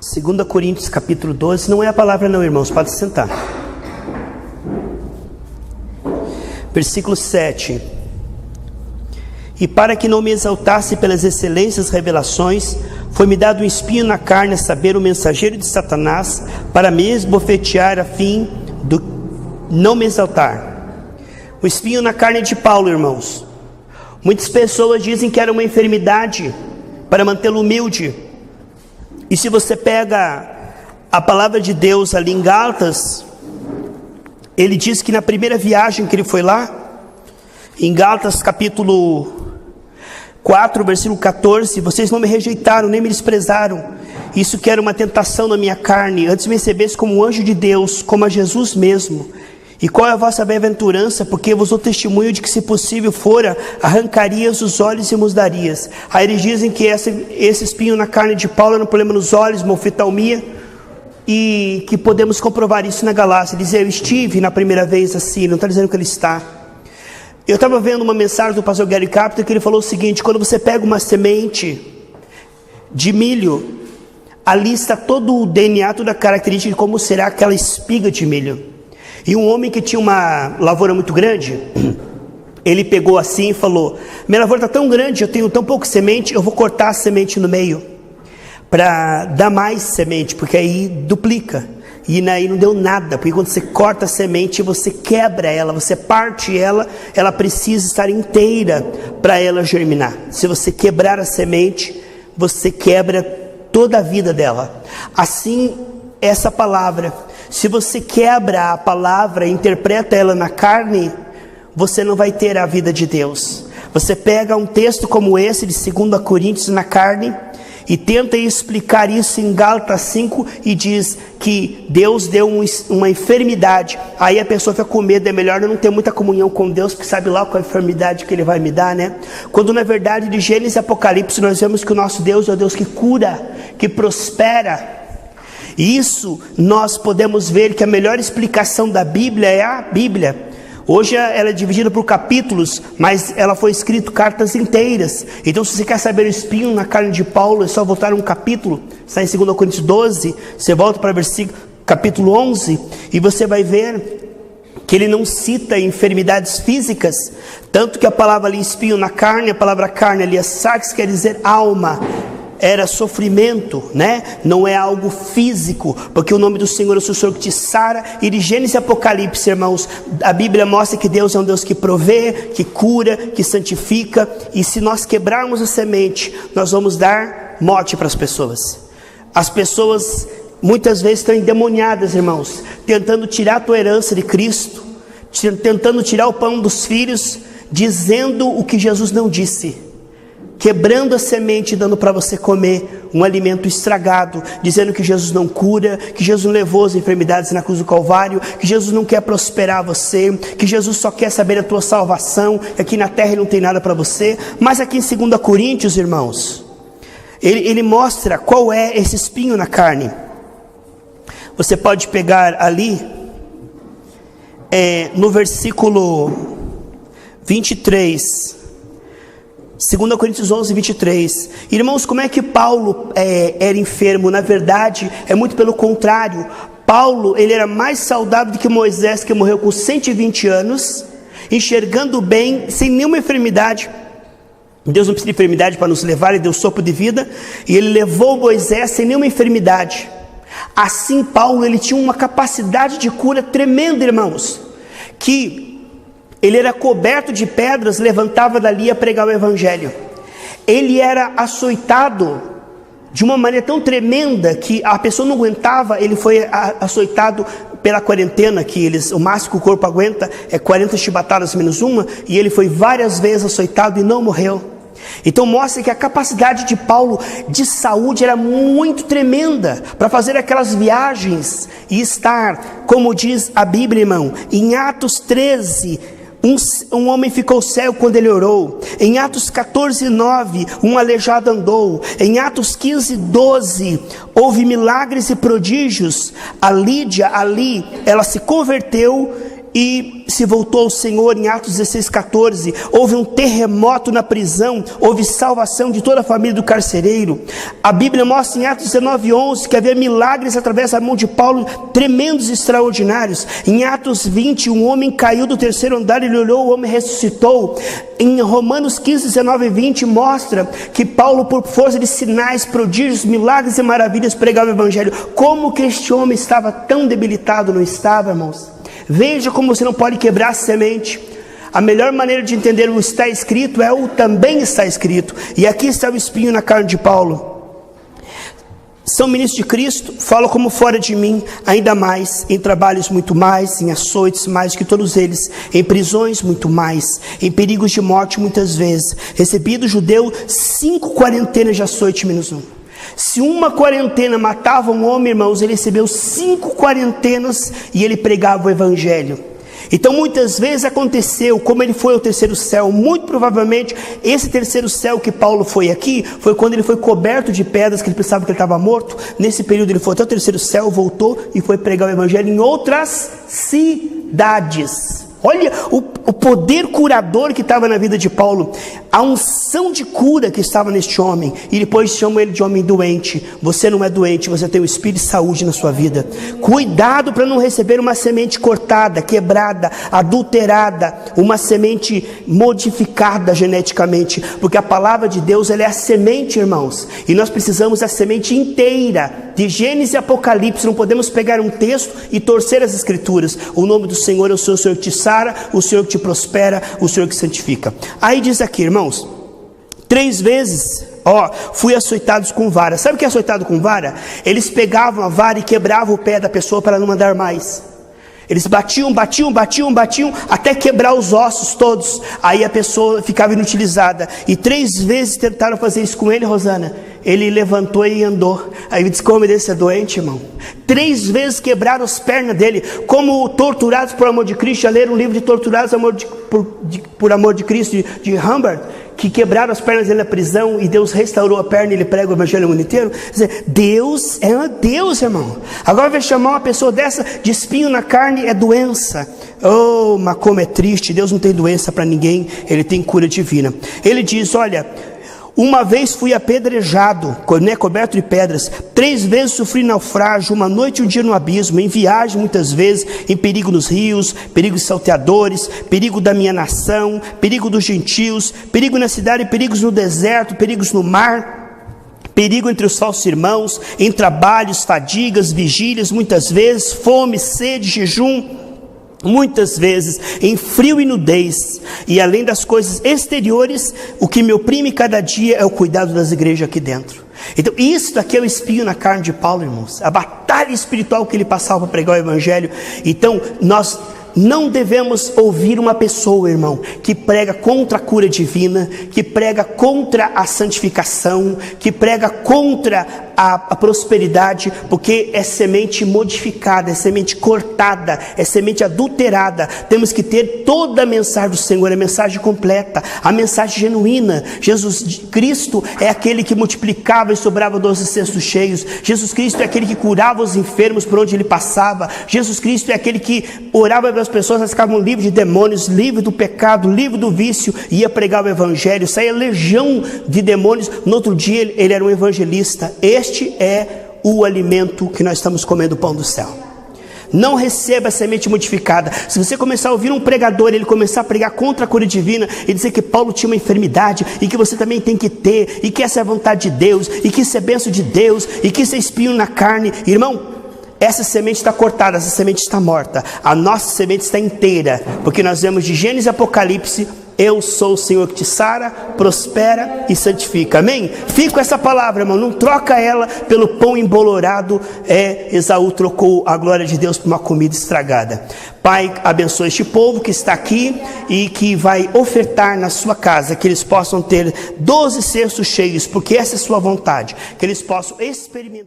2 Coríntios capítulo 12, não é a palavra não, irmãos, pode sentar. Versículo 7. E para que não me exaltasse pelas excelências revelações, foi-me dado um espinho na carne, a saber, o mensageiro de Satanás, para me esbofetear a fim de não me exaltar. O espinho na carne de Paulo, irmãos. Muitas pessoas dizem que era uma enfermidade para mantê-lo humilde. E se você pega a palavra de Deus ali em Gálatas, ele diz que na primeira viagem que ele foi lá, em Gálatas capítulo 4, versículo 14, vocês não me rejeitaram, nem me desprezaram. Isso que era uma tentação na minha carne, antes me recebesse como um anjo de Deus, como a Jesus mesmo. E qual é a vossa bem-aventurança? Porque vos dou testemunho de que, se possível fora, arrancarias os olhos e vos darias. Aí eles dizem que esse espinho na carne de Paulo era um problema nos olhos, uma oftalmia, e que podemos comprovar isso na Galácia. Ele dizia, eu estive na primeira vez assim, não está dizendo que ele está. Eu estava vendo uma mensagem do pastor Gary Carpenter que ele falou o seguinte: quando você pega uma semente de milho, ali está todo o DNA, toda a característica de como será aquela espiga de milho. E um homem que tinha uma lavoura muito grande, ele pegou assim e falou, minha lavoura está tão grande, eu tenho tão pouco semente, eu vou cortar a semente no meio, para dar mais semente, porque aí duplica. E aí não deu nada, porque quando você corta a semente, você quebra ela, você parte ela, ela precisa estar inteira para ela germinar. Se você quebrar a semente, você quebra toda a vida dela. Assim, essa palavra, se você quebra a palavra, interpreta ela na carne, você não vai ter a vida de Deus. Você pega um texto como esse de 2 Coríntios na carne e tenta explicar isso em Gálatas 5 e diz que Deus deu uma enfermidade. Aí a pessoa fica com medo, é melhor eu não ter muita comunhão com Deus, porque sabe lá qual é a enfermidade que Ele vai me dar, né? Quando na verdade de Gênesis e Apocalipse nós vemos que o nosso Deus é o Deus que cura, que prospera. E isso nós podemos ver que a melhor explicação da Bíblia é a Bíblia. Hoje ela é dividida por capítulos, mas ela foi escrita cartas inteiras. Então se você quer saber o espinho na carne de Paulo, é só voltar um capítulo. Está em 2 Coríntios 12, você volta para versículo, capítulo 11, e você vai ver que ele não cita enfermidades físicas. Tanto que a palavra ali espinho na carne, a palavra carne ali é sarx, quer dizer alma. Era sofrimento, né? Não é algo físico, porque o nome do Senhor é o Senhor que te sara. E de Gênesis e Apocalipse, irmãos, a Bíblia mostra que Deus é um Deus que provê, que cura, que santifica. E se nós quebrarmos a semente, nós vamos dar morte para as pessoas. As pessoas muitas vezes estão endemoniadas, irmãos, tentando tirar a tua herança de Cristo, tentando tirar o pão dos filhos, dizendo o que Jesus não disse, quebrando a semente e dando para você comer um alimento estragado, dizendo que Jesus não cura, que Jesus não levou as enfermidades na cruz do Calvário, que Jesus não quer prosperar você, que Jesus só quer saber a tua salvação, que aqui na terra Ele não tem nada para você. Mas aqui em 2 Coríntios, irmãos, ele mostra qual é esse espinho na carne. Você pode pegar ali, no versículo 23, 2 Coríntios 11, 23. Irmãos, como é que Paulo era enfermo? Na verdade, é muito pelo contrário. Paulo, ele era mais saudável do que Moisés, que morreu com 120 anos, enxergando bem, sem nenhuma enfermidade. Deus não precisa de enfermidade para nos levar, Ele deu sopro de vida, e Ele levou Moisés sem nenhuma enfermidade. Assim, Paulo, ele tinha uma capacidade de cura tremenda, irmãos, que ele era coberto de pedras, levantava dali a pregar o Evangelho. Ele era açoitado de uma maneira tão tremenda que a pessoa não aguentava. Ele foi açoitado pela quarentena, que o máximo que o corpo aguenta é 40 chibatadas menos uma, e ele foi várias vezes açoitado e não morreu. Então mostra que a capacidade de Paulo de saúde era muito tremenda para fazer aquelas viagens e estar, como diz a Bíblia, irmão, em Atos 13, um homem ficou cego quando ele orou. Em Atos 14, 9, um aleijado andou. Em Atos 15, 12, houve milagres e prodígios. A Lídia ali, ela se converteu e se voltou ao Senhor. Em Atos 16:14, houve um terremoto na prisão, houve salvação de toda a família do carcereiro. A Bíblia mostra em Atos 19:11 que havia milagres através da mão de Paulo, tremendos e extraordinários. Em Atos 20, um homem caiu do terceiro andar, ele olhou, o homem ressuscitou. Em Romanos 15, 19 e 20 mostra que Paulo, por força de sinais, prodígios, milagres e maravilhas, pregava o evangelho. Como que este homem estava tão debilitado? Não estava, irmãos? Veja como você não pode quebrar a semente. A melhor maneira de entender o está escrito é o também está escrito. E aqui está o espinho na carne de Paulo. São ministros de Cristo, falo como fora de mim, ainda mais, em trabalhos muito mais, em açoites mais que todos eles, em prisões muito mais, em perigos de morte muitas vezes. Recebi do judeu 5 quarentenas de açoite menos 1. Se uma quarentena matava um homem, irmãos, ele recebeu 5 quarentenas e ele pregava o evangelho. Então muitas vezes aconteceu, como ele foi ao terceiro céu, muito provavelmente esse terceiro céu que Paulo foi aqui, foi quando ele foi coberto de pedras, que ele pensava que ele estava morto. Nesse período ele foi até o terceiro céu, voltou e foi pregar o evangelho em outras cidades. Olha o poder curador que estava na vida de Paulo, a unção de cura que estava neste homem. E depois chamam ele de homem doente. Você não é doente, você tem o espírito de saúde na sua vida. Cuidado para não receber uma semente cortada, quebrada, adulterada, uma semente modificada geneticamente, porque a palavra de Deus, ela é a semente, irmãos, e nós precisamos da semente inteira, de Gênesis e Apocalipse. Não podemos pegar um texto e torcer as escrituras. O nome do Senhor é o Senhor que te sara, o Senhor que te prospera, o Senhor que santifica. Aí diz aqui, irmãos, 3 vezes, fui açoitados com vara. Sabe o que é açoitado com vara? Eles pegavam a vara e quebravam o pé da pessoa para não andar mais. Eles batiam, até quebrar os ossos todos. Aí a pessoa ficava inutilizada. E 3 vezes tentaram fazer isso com ele, Rosana. Ele levantou e andou. Aí disse, como esse é doente, irmão. 3 vezes quebraram as pernas dele. Como Torturados por Amor de Cristo. Já leram um livro de Torturados por Amor de Cristo, de Humbert, que quebraram as pernas dele na prisão e Deus restaurou a perna e ele prega o evangelho no mundo inteiro. Quer dizer, Deus é Deus, irmão. Agora vai chamar uma pessoa dessa de espinho na carne, é doença. Mas como é triste. Deus não tem doença para ninguém, ele tem cura divina. Ele diz, olha, uma vez fui apedrejado, coberto de pedras. 3 vezes sofri naufrágio, uma noite e um dia no abismo, em viagem muitas vezes, em perigo nos rios, perigo de salteadores, perigo da minha nação, perigo dos gentios, perigo na cidade, perigos no deserto, perigos no mar, perigo entre os falsos irmãos, em trabalhos, fadigas, vigílias, muitas vezes, fome, sede, jejum, muitas vezes em frio e nudez. E além das coisas exteriores, o que me oprime cada dia é o cuidado das igrejas aqui dentro. Então isso aqui é o espinho na carne de Paulo, irmãos, a batalha espiritual que ele passava para pregar o evangelho. Então nós não devemos ouvir uma pessoa, irmão, que prega contra a cura divina, que prega contra a santificação, que prega contra a prosperidade, porque é semente modificada, é semente cortada, é semente adulterada. Temos que ter toda a mensagem do Senhor, a mensagem completa, a mensagem genuína. Jesus Cristo é aquele que multiplicava e sobrava 12 cestos cheios. Jesus Cristo é aquele que curava os enfermos por onde ele passava. Jesus Cristo é aquele que orava para as pessoas, elas ficavam livres de demônios, livres do pecado, livres do vício, ia pregar o evangelho, saía legião de demônios. No outro dia ele era um evangelista. Este é o alimento que nós estamos comendo, o pão do céu. Não receba a semente modificada. Se você começar a ouvir um pregador, ele começar a pregar contra a cura divina e dizer que Paulo tinha uma enfermidade e que você também tem que ter, e que essa é a vontade de Deus, e que isso é bênção de Deus, e que isso é espinho na carne, irmão, essa semente está cortada, essa semente está morta. A nossa semente está inteira, porque nós vemos de Gênesis e Apocalipse: eu sou o Senhor que te sara, prospera e santifica. Amém? Fica com essa palavra, irmão. Não troca ela pelo pão embolorado. Esaú trocou a glória de Deus por uma comida estragada. Pai, abençoe este povo que está aqui e que vai ofertar na sua casa, que eles possam ter 12 cestos cheios, porque essa é a sua vontade, que eles possam experimentar.